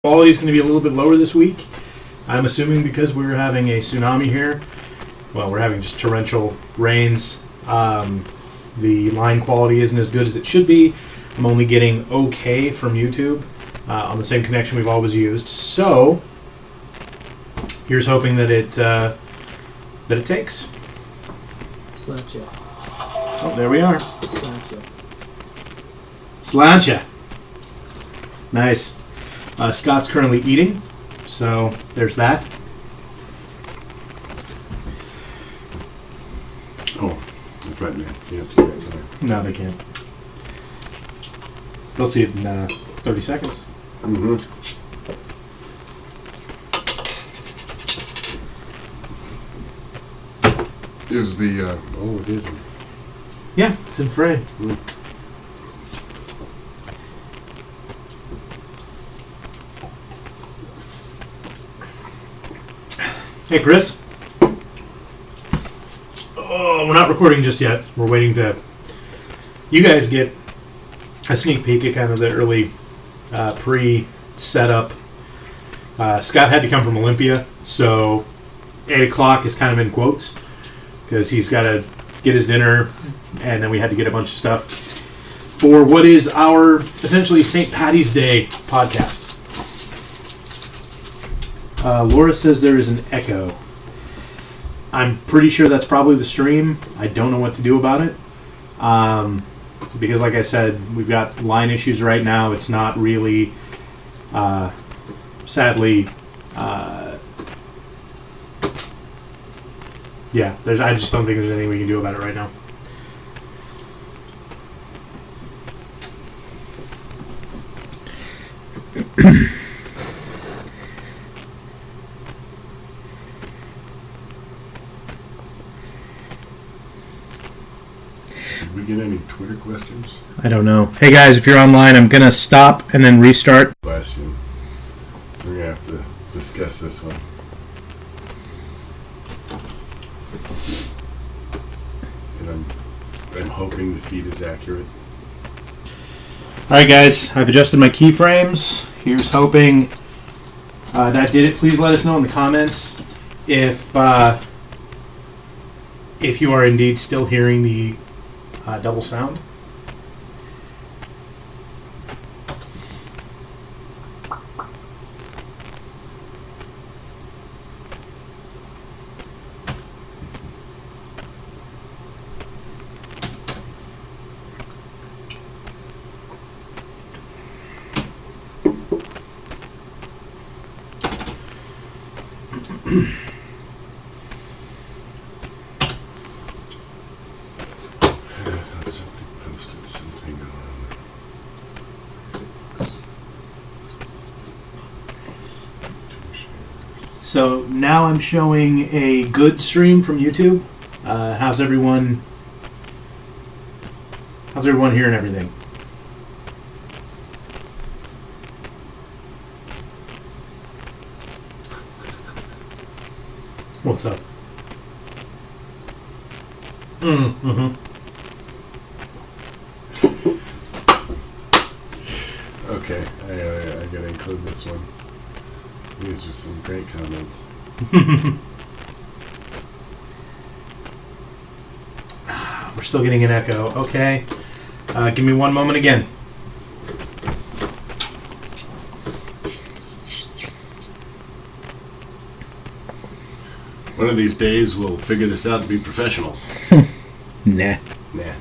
quality is going to be a little bit lower this week. I'm assuming because we're having a tsunami here. Well, we're having just torrential rains. The line quality isn't as good as it should be. I'm only getting okay from YouTube on the same connection we've always used. So here's hoping that it takes. Slancha. Oh, there we are. Slancha. Slancha. Nice. Scott's currently eating, so there's that. Oh, it's right there. You have to get it there. No, they can't. They'll see it in 30 seconds. Mm-hmm. Is the, oh, it isn't. Yeah, it's in frame. Hey, Chris. Oh, we're not recording just yet. We're waiting to... You guys get a sneak peek at kind of the early pre-setup. Scott had to come from Olympia, so 8 o'clock is kind of in quotes because he's got to get his dinner, and then we had to get a bunch of stuff for what is our essentially St. Paddy's Day podcast. Laura says there is an echo. I'm pretty sure that's probably the stream. I don't know what to do about it. Because like I said, we've got line issues right now. It's not really, sadly, I just don't think there's anything we can do about it right now. Did we get any Twitter questions? I don't know. Hey guys, if you're online, I'm going to stop and then restart. Question. We're going to have to discuss this one. And I'm hoping the feed is accurate. Alright guys, I've adjusted my keyframes. Here's hoping that did it. Please let us know in the comments if you are indeed still hearing the double sound. So now I'm showing a good stream from YouTube. How's everyone hearing everything? What's up? Mm-hmm. Okay, I gotta include this one. These are some great comments. We're still getting an echo. Okay. Give me one moment again. One of these days we'll figure this out and be professionals. Nah. Nah.